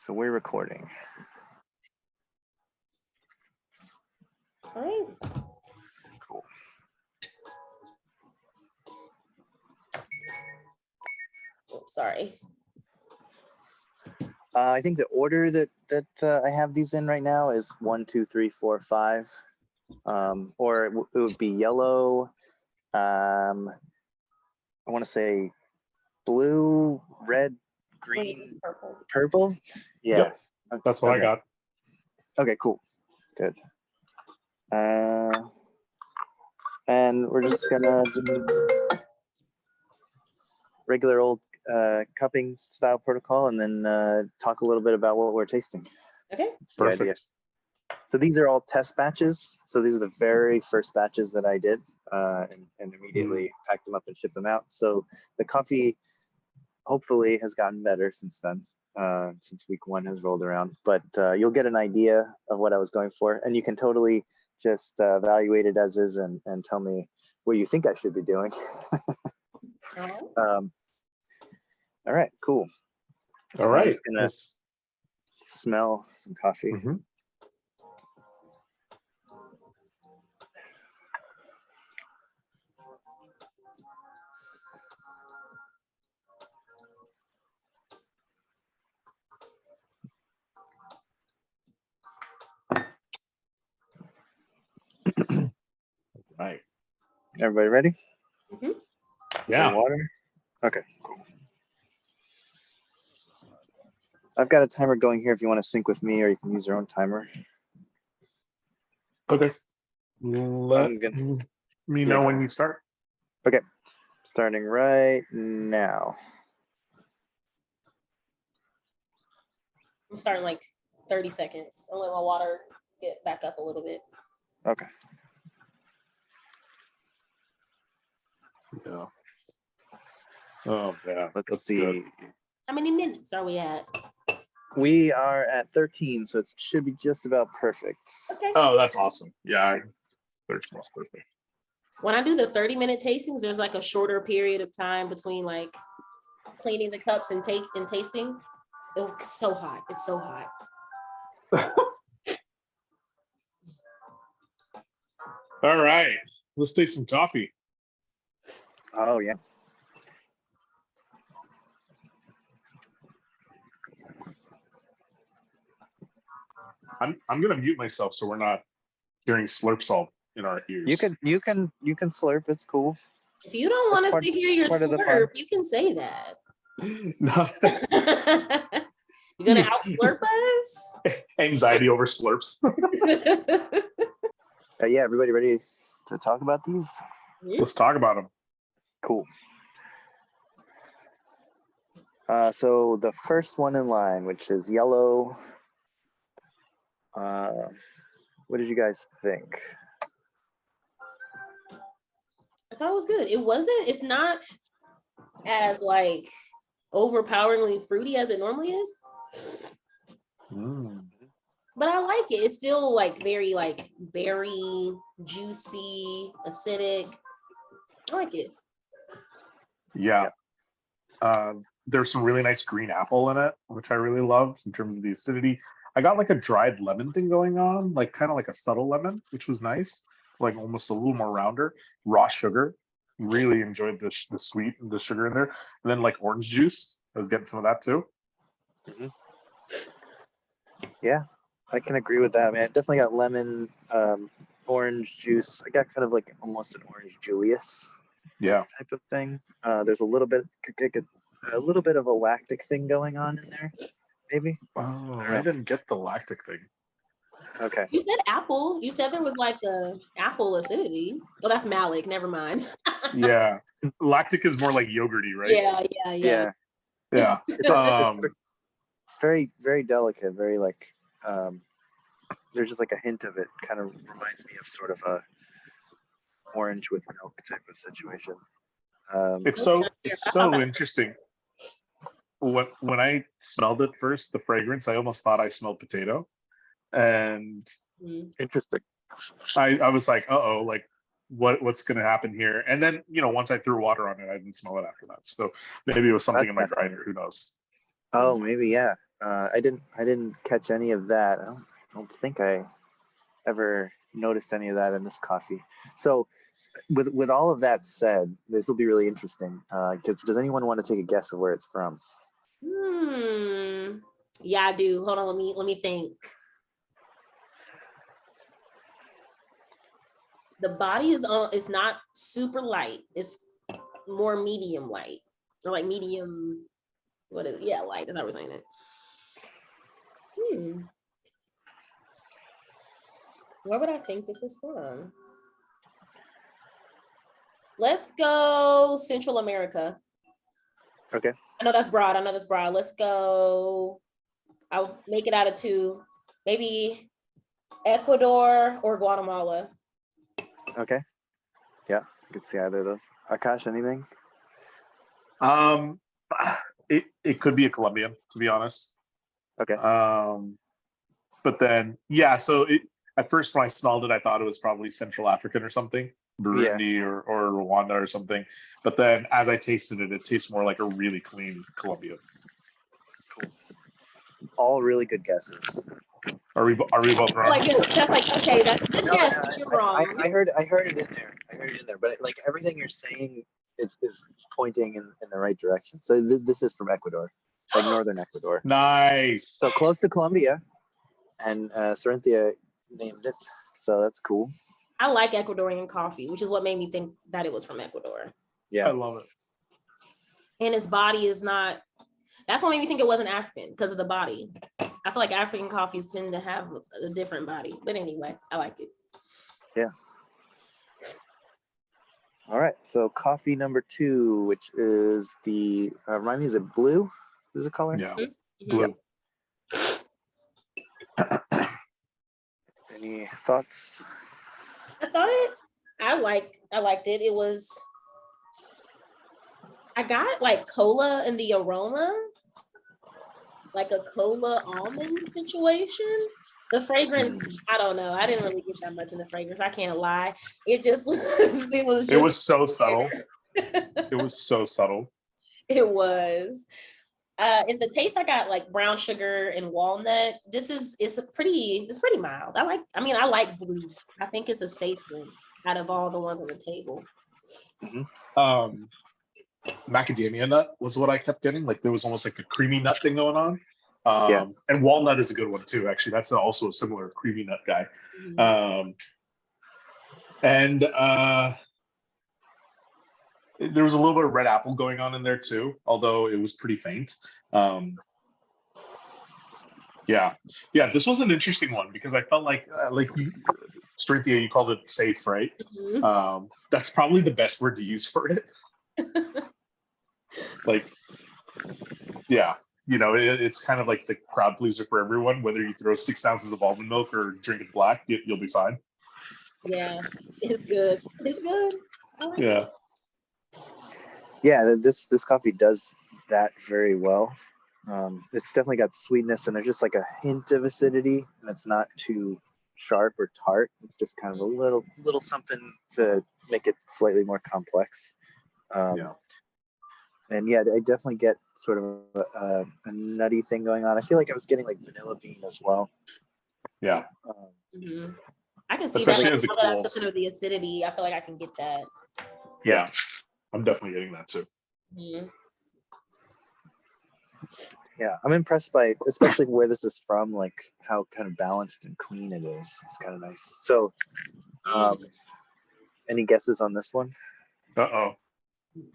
So we're recording. All right. Cool. Oh, sorry. I think the order that I have these in right now is 1, 2, 3, 4, 5, or it would be yellow. I want to say blue, red, green, purple. Yeah, yep. That's what I got. Okay, cool, good. And we're just gonna do regular old cupping style protocol, and then talk a little bit about what we're tasting. Okay. Perfect. So these are all test batches. So these are the very first batches that I did, and immediately packed them up and shipped them out. So the coffee hopefully has gotten better since then, since week 1 has rolled around. But you'll get an idea of what I was going for, and you can totally just evaluate it as is and tell me what you think I should be doing. All right, cool. All right. I'm just gonna smell some coffee. Mm-hmm. Right. Everybody ready? Mm-hmm. Yeah. Some water? Okay, cool. I've got a timer going here if you want to sync with me, or you can use your own timer. Okay. Let me know when you start. Okay, starting right now. I'm starting like 30 seconds. I'll let my water get back up a little bit. Okay. Yeah. Oh yeah. Let's see. Good. How many minutes are we at? We are at 13, so it should be just about perfect. Okay. Oh, that's awesome. Yeah. 13 was perfect. When I do the 30-minute tastings, there's like a shorter period of time between like cleaning the cups and tasting. It's so hot. It's so hot. All right. Let's taste some coffee. Oh yeah. I'm gonna mute myself so we're not hearing slurps all in our ears. You can slurp. It's cool. If you don't want us to hear your slurp, you can say that. No. You're gonna out slurp us? Anxiety over slurps. Yeah, everybody ready to talk about these? Let's talk about them. Cool. So the first one in line, which is yellow. What did you guys think? I thought it was good. It's not as like overpoweringly fruity as it normally is. But I like it. It's still like very like berry, juicy, acidic. I like it. Yeah. There's some really nice green apple in it, which I really loved in terms of the acidity. I got like a dried lemon thing going on, like kind of like a subtle lemon, which was nice, like almost a little more rounder. Raw sugar, really enjoyed the sweet and the sugar in there. And then like orange juice, I was getting some of that too. Mm-hmm. Yeah, I can agree with that, man. Definitely got lemon, orange juice. I got kind of like almost an orange Julius, type of thing. There's a little bit of a lactic thing going on in there, maybe. Oh, I didn't get the lactic thing. Okay. You said apple. You said there was like a apple acidity. Oh, that's malic. Never mind. Yeah, lactic is more like yogurty, right? Yeah. It's very, very delicate. Very like, there's just like a hint of it. Kind of reminds me of sort of a orange with milk type of situation. It's so interesting. When I smelled it first, the fragrance, I almost thought I smelled potato, and interesting. I was like, uh-oh, like what's going to happen here? And then once I threw water on it, I didn't smell it after that. So maybe it was something in my grinder. Who knows? Oh, maybe, yeah. I didn't catch any of that. I don't think I ever noticed any of that in this coffee. So with all of that said, this will be really interesting. Does anyone want to take a guess of where it's from? Yeah, I do. Hold on, let me think. The body is not super light. It's more medium light, or like medium. What is it? Yeah, light. That's how we're saying it. Where would I think this is from? Let's go Central America. Okay. I know that's broad. Let's go. I'll make it out of 2. Maybe Ecuador or Guatemala. Okay. Yeah, I could see either of those. Akaash, anything? It could be a Colombian, to be honest. Okay. But then, yeah, so at first when I smelled it, I thought it was probably Central African or something, Burundi or Rwanda or something. But then as I tasted it, it tastes more like a really clean Colombian. Cool. All really good guesses. Are we both wrong? Like that's like, okay, that's the guess, but you're wrong. I heard it in there. But like everything you're saying is pointing in the right direction. So this is from Ecuador, like northern Ecuador. Nice. So close to Colombia, and Cyrenthia named it. So that's cool. I like Ecuadorian coffee, which is what made me think that it was from Ecuador. Yeah, I love it. And its body is not. That's what made me think it wasn't African, because of the body. I feel like African coffees tend to have a different body. But anyway, I like it. Yeah. All right. So coffee number 2, which is the remind me, is it blue? Is the color? Yeah. Mm-hmm. Blue. Any thoughts? I liked it. It was, I got like cola in the aroma, like a cola almond situation. The fragrance, I don't know. I didn't really get that much in the fragrance. I can't lie. It just was, it was so subtle. It was so subtle. It was. In the taste, I got like brown sugar and walnut. It's pretty mild. I like blue. I think it's a safe one out of all the ones on the table. Mm-hmm. Macadamia nut was what I kept getting. Like there was almost like a creamy nut thing going on. And walnut is a good one too. Actually, that's also a similar creamy nut guy. Mm-hmm. There was a little bit of red apple going on in there too, although it was pretty faint. This was an interesting one because I felt like you, Cyrenthia, you called it safe, right? Mm-hmm. That's probably the best word to use for it. Like, yeah, you know, it's kind of like the crowd pleaser for everyone. Whether you throw 6 ounces of almond milk or drink it black, you'll be fine. Yeah, it's good. It's good. Yeah. Yeah, this coffee does that very well. It's definitely got sweetness, and there's just like a hint of acidity, and it's not too sharp or tart. It's just kind of a little something to make it slightly more complex. And yeah, I definitely get sort of a nutty thing going on. I feel like I was getting like vanilla bean as well. Yeah. Mm-hmm. I can see especially that. As it cools. Consider the acidity. I feel like I can get that. Yeah, I'm definitely getting that too. Mm-hmm. Yeah, I'm impressed by, especially where this is from, like how kind of balanced and clean it is. It's kind of nice. So, any guesses on this one?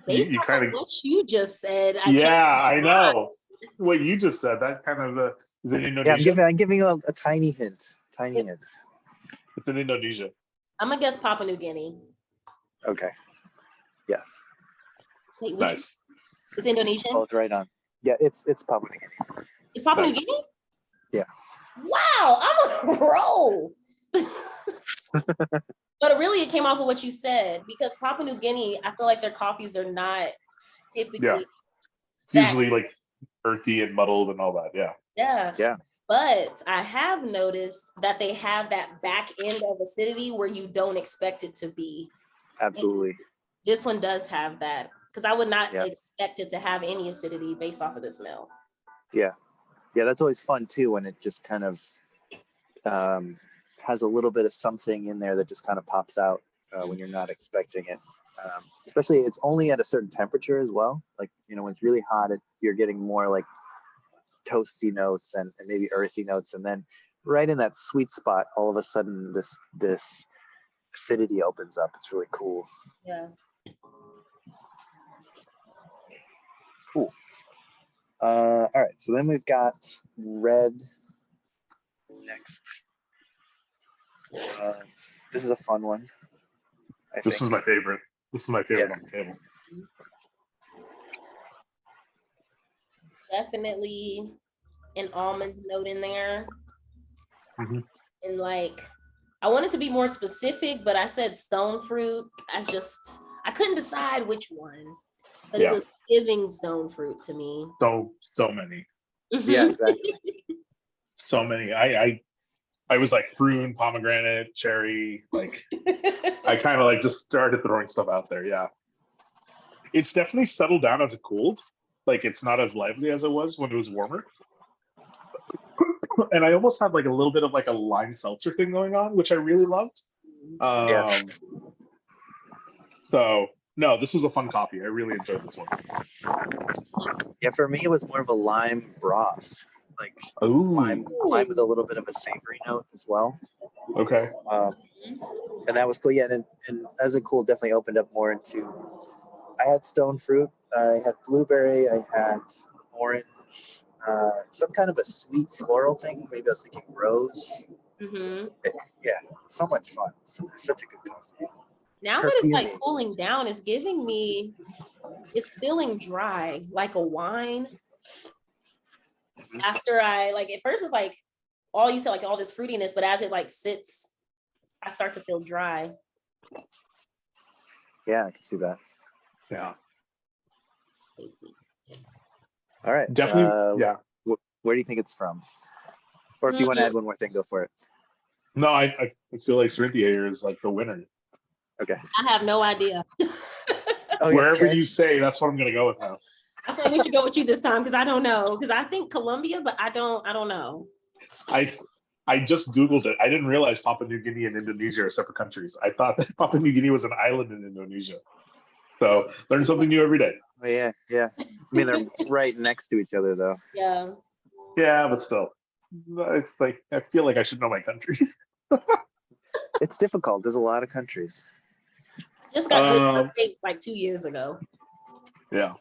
Based you off kind of what you just said, I know what you just said. That kind of is in Indonesia. Yeah, I'm giving you a tiny hint. It's in Indonesia. I'm gonna guess Papua New Guinea. Okay. Yes. Wait, nice. It's Indonesian. Both right on. Yeah, it's Papua New Guinea. It's Papua New Guinea? Yeah. Wow, I'm on a roll. But really, it came off of what you said, because Papua New Guinea, I feel like their coffees are not typically. Yeah. It's usually like earthy and muddled and all that. Yeah. Yeah. But I have noticed that they have that back end of acidity where you don't expect it to be. Absolutely. And this one does have that, because I would not expect it to have any acidity based off of the smell. Yeah. Yeah, that's always fun too when it just kind of has a little bit of something in there that just kind of pops out when you're not expecting it. Especially it's only at a certain temperature as well. Like, when it's really hot, you're getting more like toasty notes and maybe earthy notes. And then right in that sweet spot, all of a sudden this acidity opens up. It's really cool. Yeah. Cool. All right, so then we've got red next. This is a fun one. This is my favorite. This is my favorite on the table. Definitely an almond note in there. Mhm. And like, I wanted to be more specific, but I said stone fruit. I couldn't decide which one, but it was giving stone fruit to me. So many. Yeah, exactly. So many. I was like prune, pomegranate, cherry. Like I kind of like just started throwing stuff out there. Yeah. It's definitely settled down as it cooled. Like it's not as lively as it was when it was warmer. And I almost had like a little bit of like a lime seltzer thing going on, which I really loved. So no, this was a fun coffee. I really enjoyed this one. Yeah, for me it was more of a lime broth, like lime with a little bit of a savory note as well. Okay. And that was cool. Yeah, and as it cooled, definitely opened up more into. I had stone fruit. I had blueberry. I had orange. Some kind of a sweet floral thing. Maybe I was thinking rose. Yeah, so much fun. Such a good coffee. Now that it's like cooling down, it's it's feeling dry, like a wine. After at first it's like all you said, like all this fruitiness, but as it like sits, I start to feel dry. Yeah, I can see that. Yeah. It's tasty. All right. Definitely. Yeah. Where do you think it's from? Or if you want to add one more thing, go for it. No, I feel like Cyrenthia here is like the winner. Okay. I have no idea. Wherever you say, that's what I'm gonna go with now. I feel like we should go with you this time because I don't know. Because I think Colombia, but I don't know. I just Googled it. I didn't realize Papua New Guinea and Indonesia are separate countries. I thought that Papua New Guinea was an island in Indonesia. So learn something new every day. Oh, yeah. I mean, they're right next to each other, though. Yeah. Yeah, but still, it's like I feel like I should know my country. It's difficult. There's a lot of countries. Just got to the States like 2 years ago. Yeah.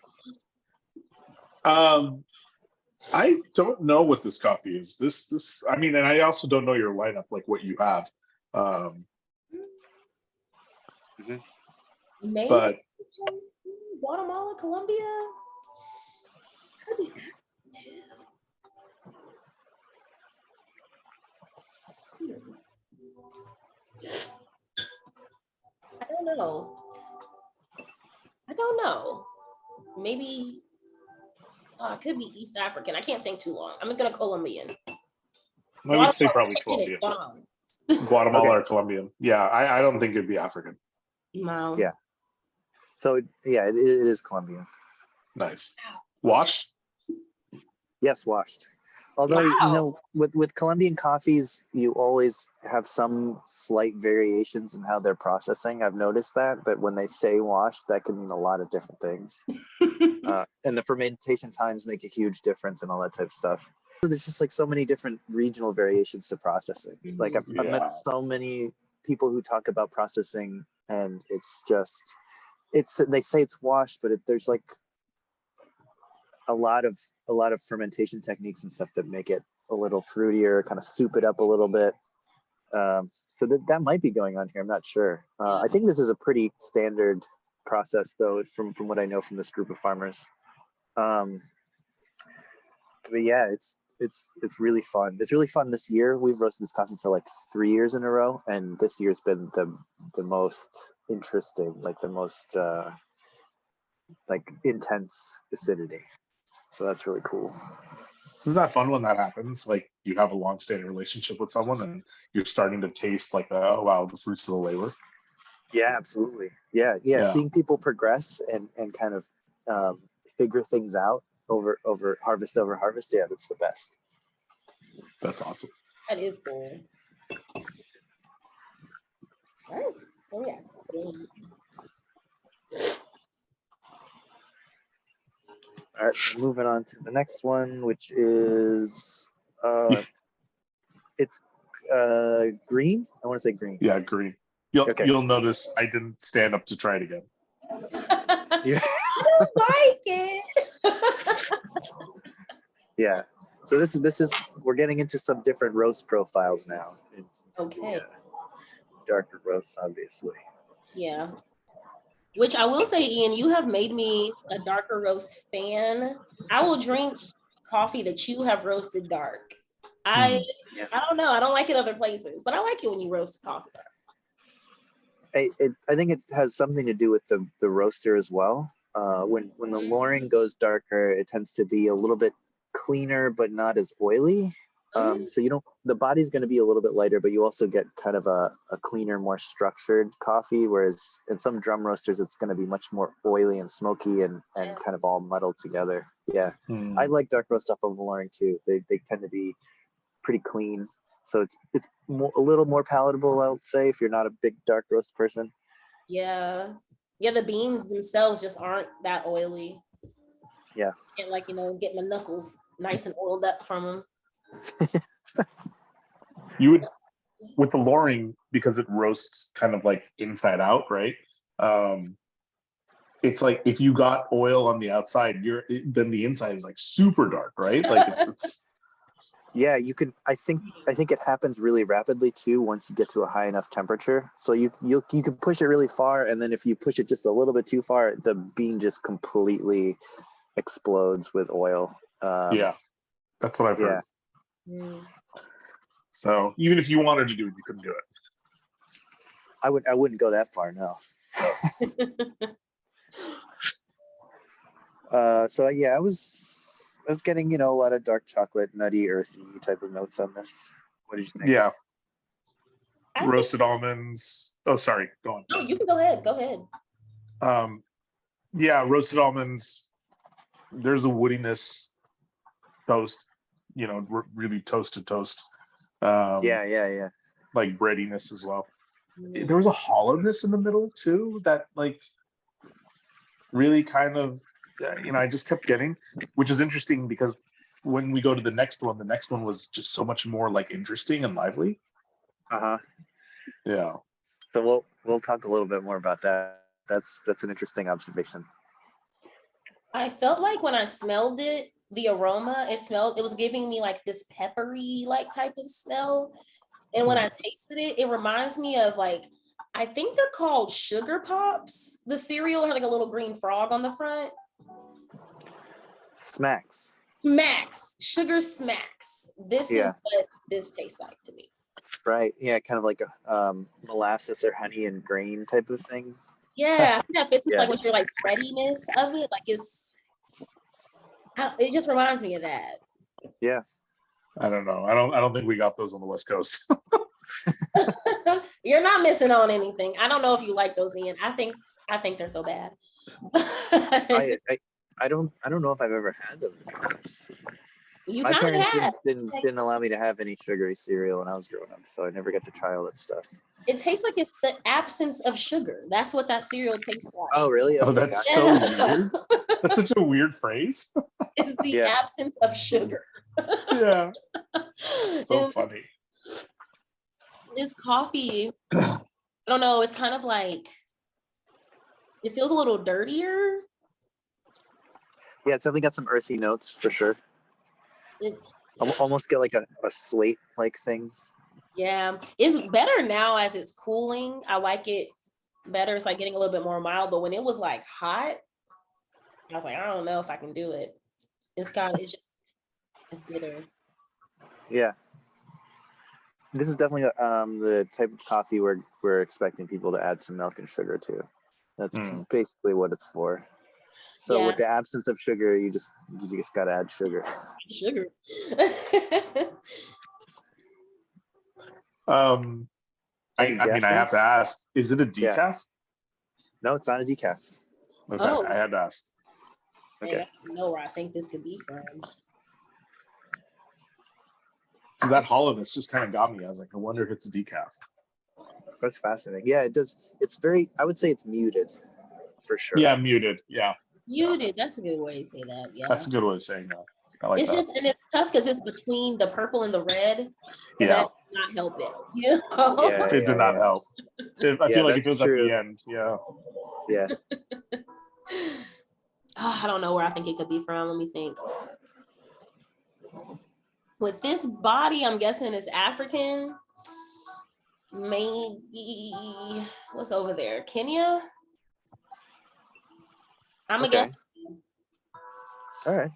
I don't know what this coffee is. This. I mean, and I also don't know your lineup, like what you have. Maybe but Guatemala, Colombia. Could be too. I don't know. Maybe it could be East African. I can't think too long. I'm just gonna Colombian. I would say probably Colombian. Guatemala or Colombian. Yeah, I don't think it'd be African. No. Yeah. So yeah, it is Colombian. Nice. Washed? Yes, washed. Although with Colombian coffees, you always have some slight variations in how they're processing. I've noticed that, but when they say washed, that can mean a lot of different things. And the fermentation times make a huge difference and all that type of stuff. So there's just like so many different regional variations to processing. Like I've met so many people who talk about processing, and they say it's washed, but there's like a lot of fermentation techniques and stuff that make it a little fruitier, kind of soup it up a little bit. So that might be going on here. I'm not sure. I think this is a pretty standard process, though, from what I know from this group of farmers. But yeah, it's really fun. It's really fun this year. We've roasted this coffee for like 3 years in a row, and this year's been the most interesting, like the most like intense acidity. So that's really cool. Isn't that fun when that happens? Like you have a long-standing relationship with someone and you're starting to taste like the fruits of the labor. Yeah, absolutely. Yeah. Seeing people progress and kind of figure things out over harvest. Yeah, that's the best. That's awesome. That is cool. All right. Oh yeah. All right, moving on to the next one, which is it's green. I want to say green. Yeah, green. You'll Okay. you'll notice I didn't stand up to try it again. Yeah. I don't like it. Yeah. So this is we're getting into some different roast profiles now. Okay. Darker roasts, obviously. Yeah. Which I will say, Ian, you have made me a darker roast fan. I will drink coffee that you have roasted dark. I don't know. I don't like it other places, but I like it when you roast coffee dark. I think it has something to do with the roaster as well. When the loring goes darker, it tends to be a little bit cleaner, but not as oily. So you don't. The body's going to be a little bit lighter, but you also get kind of a cleaner, more structured coffee. Whereas in some drum roasters, it's going to be much more oily and smoky and kind of all muddled together. Yeah, I like dark roast off of loring too. They tend to be pretty clean. So it's a little more palatable, I would say, if you're not a big dark roast person. Yeah. Yeah, the beans themselves just aren't that oily. Yeah. And like, get my knuckles nice and oiled up from them. You would, with the loring, because it roasts kind of like inside out, right? It's like if you got oil on the outside, then the inside is like super dark, right? Like it's Yeah, you can. I think it happens really rapidly too once you get to a high enough temperature. So you can push it really far, and then if you push it just a little bit too far, the bean just completely explodes with oil. yeah, that's what I've heard. So even if you wanted to do it, you couldn't do it. I wouldn't go that far, no. So yeah, I was getting a lot of dark chocolate, nutty, earthy type of notes on this. What did you think? Yeah. Roasted almonds. Oh, sorry. Go on. No, you can go ahead. Go ahead. Yeah, roasted almonds. There's a woodiness, toast. Really toasted toast. Yeah. Like breadiness as well. There was a hollowness in the middle too that like really kind of I just kept getting, which is interesting because when we go to the next one was just so much more like interesting and lively. Yeah. So we'll talk a little bit more about that. That's an interesting observation. I felt like when I smelled it, the aroma, it was giving me like this peppery like type of smell. And when I tasted it, it reminds me of like, I think they're called Sugar Pops. The cereal has like a little green frog on the front. Smacks. Sugar Smacks. This is what this tastes like to me. Right. Yeah, kind of like a molasses or honey and grain type of thing. Yeah, I think that fits into like what your like breadiness of it. Like it just reminds me of that. Yeah. I don't know. I don't think we got those on the West Coast. You're not missing on anything. I don't know if you like those, Ian. I think they're so bad. I don't know if I've ever had them. My parents didn't allow me to have any sugary cereal when I was growing up, so I never got to try all that stuff. It tastes like it's the absence of sugar. That's what that cereal tastes like. Oh, really? Oh, that's so weird. That's such a weird phrase. It's the absence of sugar. Yeah. So funny. This coffee, I don't know, it's kind of like, it feels a little dirtier. Yeah, it's definitely got some earthy notes for sure. It's almost get like a slate like thing. Yeah, it's better now as it's cooling. I like it better. It's like getting a little bit more mild, but when it was like hot, I was like, I don't know if I can do it. It's bitter. Yeah. This is definitely the type of coffee we're expecting people to add some milk and sugar to. That's basically what it's for. So with the absence of sugar, you just got to add sugar. Sugar. I mean, I have to ask: is it a decaf? Yeah. No, it's not a decaf. Okay, I had to ask. Okay, I know where I think this could be from. So that hollowness just kind of got me. I was like, I wonder if it's a decaf. That's fascinating. Yeah, it does. It's very, I would say it's muted for sure. Yeah, muted. Yeah, Muted. That's a good way to say that. Yeah. that's a good way of saying that. I like It's that. just, and it's tough because it's between the purple and the red. And Yeah, that did not help it. You know? Yeah, it did not help. I Yeah, feel like if it that's was true. at the end, yeah. Yeah. Oh, I don't know where I think it could be from. Let me think. With this body, I'm guessing it's African. Maybe what's over there? Kenya? I'm gonna guess. All right.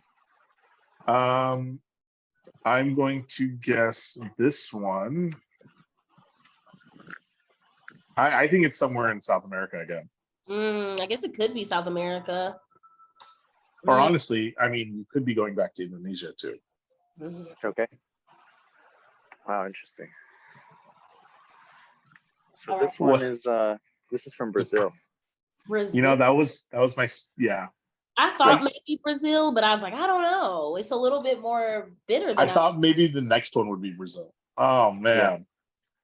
I'm going to guess this one. I think it's somewhere in South America again. I guess it could be South America. Or honestly, I mean, you could be going back to Indonesia too. Okay. Wow, interesting. So All this right. one is this is from Brazil. Brazil. You know, that was my, yeah. I thought maybe Brazil, but I was like, I don't know. It's a little bit more bitter than I thought maybe the next one would be Brazil. Oh man. Yeah.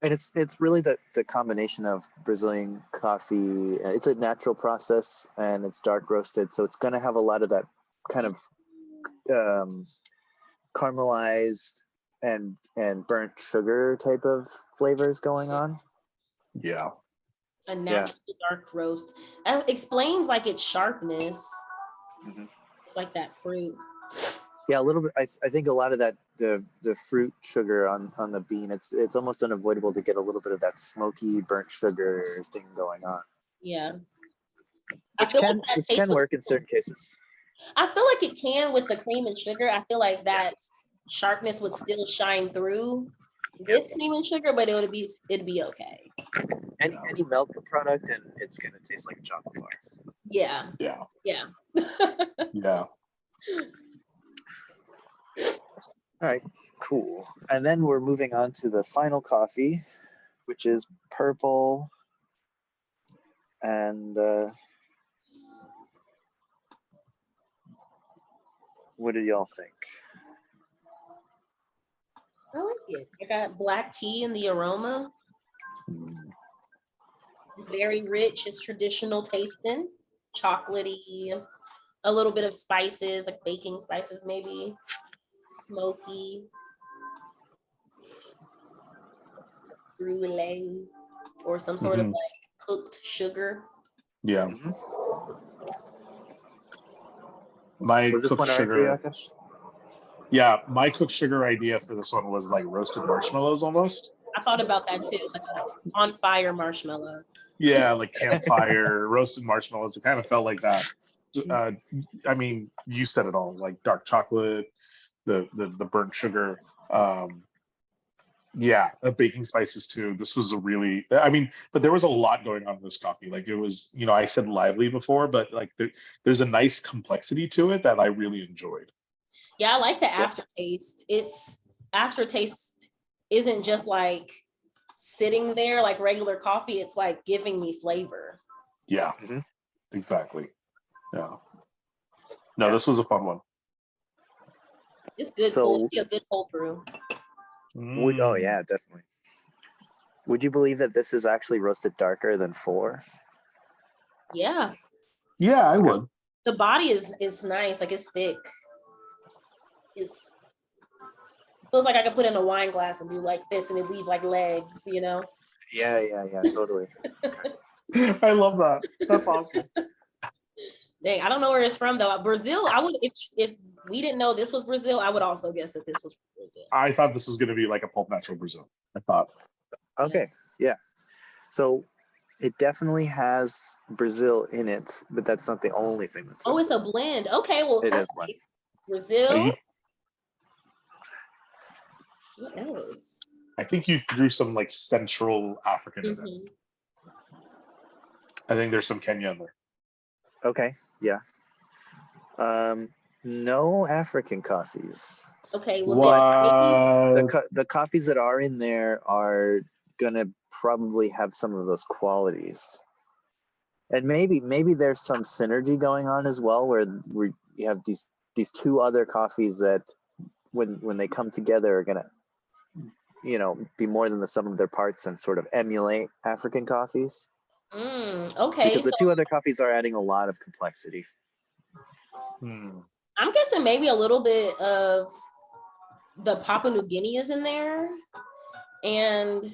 And it's really the combination of Brazilian coffee. It's a natural process and it's dark roasted, so it's gonna have a lot of that kind of caramelized and burnt sugar type of flavors going on. Yeah. a natural dark roast. That explains like its sharpness. Mm-hmm. It's like that fruit. Yeah, a little bit. I think a lot of that the fruit sugar on the bean. It's almost unavoidable to get a little bit of that smoky burnt sugar thing going on. Yeah, Which can work in certain cases. I feel like it can with the cream and sugar. I feel like that sharpness would still shine through with cream and sugar, but it'd be okay. Any milk product and it's gonna taste like a chocolate bar. Yeah. Yeah. Yeah. Yeah. All right, cool. And then we're moving on to the final coffee, which is purple. And what do y'all think? I like it. I got black tea in the aroma. It's very rich. It's traditional tasting, chocolatey, a little bit of spices, like baking spices, maybe smoky, brulee, or some sort of like cooked sugar. Yeah. Mm-hmm. My Was this cooked one sugar. Akaash? Yeah, my cooked sugar idea for this one was like roasted marshmallows almost. I thought about that too, like an on fire marshmallow. Yeah, like campfire roasted marshmallows. It kind of felt like that. I mean, you said it all, like dark chocolate, the burnt sugar. Yeah, baking spices too. This was a really, I mean, but there was a lot going on in this coffee. Like it was, you know, I said lively before, but like there's a nice complexity to it that I really enjoyed. Yeah, I like the aftertaste. Its aftertaste isn't just like sitting there like regular coffee. It's like giving me flavor. Yeah, exactly. Yeah. No, this was a fun one. It's good. So, a good cold brew. Oh yeah, definitely. Would you believe that this is actually roasted darker than 4? Yeah. Yeah, I would. The body is nice. Like it's thick. It feels like I could put in a wine glass and do like this and it leave like legs, you know? Yeah, totally. I love that. That's awesome. Dang, I don't know where it's from though. Brazil, I would if we didn't know this was Brazil, I would also guess that this was from Brazil. I thought this was going to be like a pulp natural Brazil. I thought. Okay, yeah. So it definitely has Brazil in it, but that's not the only thing that's. Oh, it's a blend. Okay, well, it is like Brazil. What else? I think you threw some like Central African in it. I think there's some Kenya in there. Okay, yeah. No African coffees. Okay, well, the coffees that are in there are gonna probably have some of those qualities, and maybe there's some synergy going on as well, where you have these 2 other coffees that when they come together are gonna be more than the sum of their parts and sort of emulate African coffees. Okay. Because the two other coffees are adding a lot of complexity. I'm guessing maybe a little bit of the Papua New Guinea is in there, and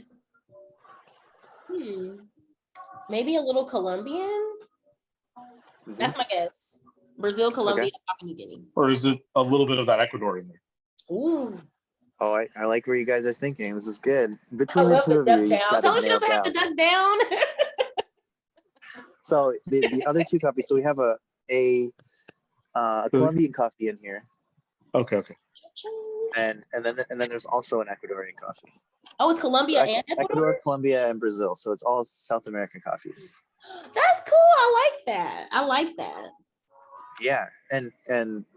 maybe a little Colombian. That's my guess. Brazil, Colombia, Papua New Guinea. Or is it a little bit of that Ecuador in there? Ooh. Oh, I like where you guys are thinking. This is good. Between I the love two to of you, duck you've down. got Tell her it she nailed doesn't have to down. duck down. So the other two coffees. So we have a Colombian coffee in here, Okay. and then there's also an Ecuadorian coffee. Oh, it's Colombia So and Ecuador? Ecuador, Colombia, and Brazil. So it's all South American coffees. That's cool. I like that. Yeah, and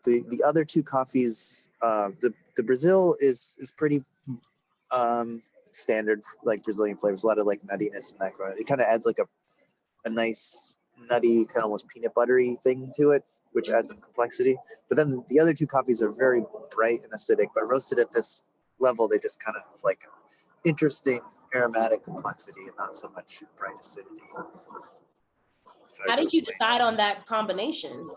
the other two coffees, the Brazil is pretty standard, like Brazilian flavors, a lot of like nuttiness and that. It kind of adds like a nice nutty, kind of almost peanut buttery thing to it, which adds some complexity. But then the other two coffees are very bright and acidic, but roasted at this level, they just kind of have like interesting aromatic complexity and not so much bright acidity. So How did you decide on that combination?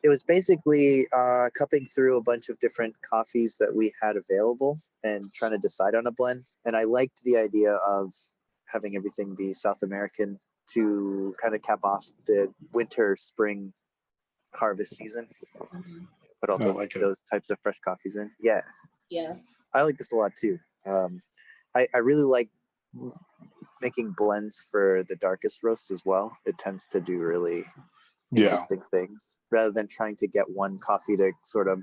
It was basically cupping through a bunch of different coffees that we had available and trying to decide on a blend. And I liked the idea of having everything be South American to kind of cap off the winter, spring harvest season. But also like those types of fresh coffees in. Yeah. Yeah. I like this a lot too. I really like making blends for the darkest roasts as well. It tends to do really interesting things rather than trying to get one coffee to sort of,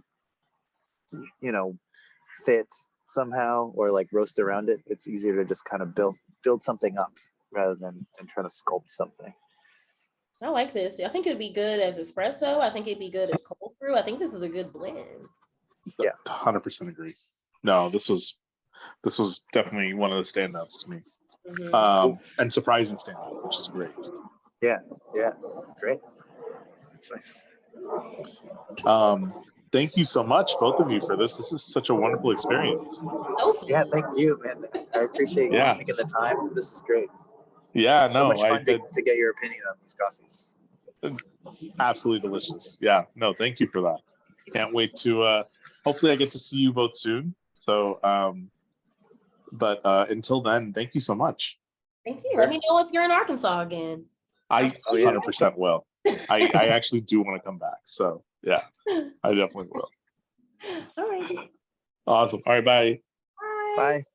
fit somehow or like roast around it. It's easier to just kind of build something up rather than trying to sculpt something. I like this. I think it'd be good as espresso. I think it'd be good as cold brew. I think this is a good blend. Yeah, 100% agree. No, this was definitely one of the standouts to me. And surprising standout, which is great. Yeah, great. That's nice. Thank you so much, both of you, for this. This is such a wonderful experience. Yeah, thank you, man. I appreciate you taking the time. This is great. Yeah, So no, much fun to get your opinion on these coffees. Absolutely delicious. Yeah, no, thank you for that. Can't wait to hopefully I get to see you both soon. So but until then, thank you so much. Thank you. Let me know if you're in Arkansas again. I 100% will. I actually do want to come back. So yeah, I definitely will. All right. Awesome. All right, bye. Bye.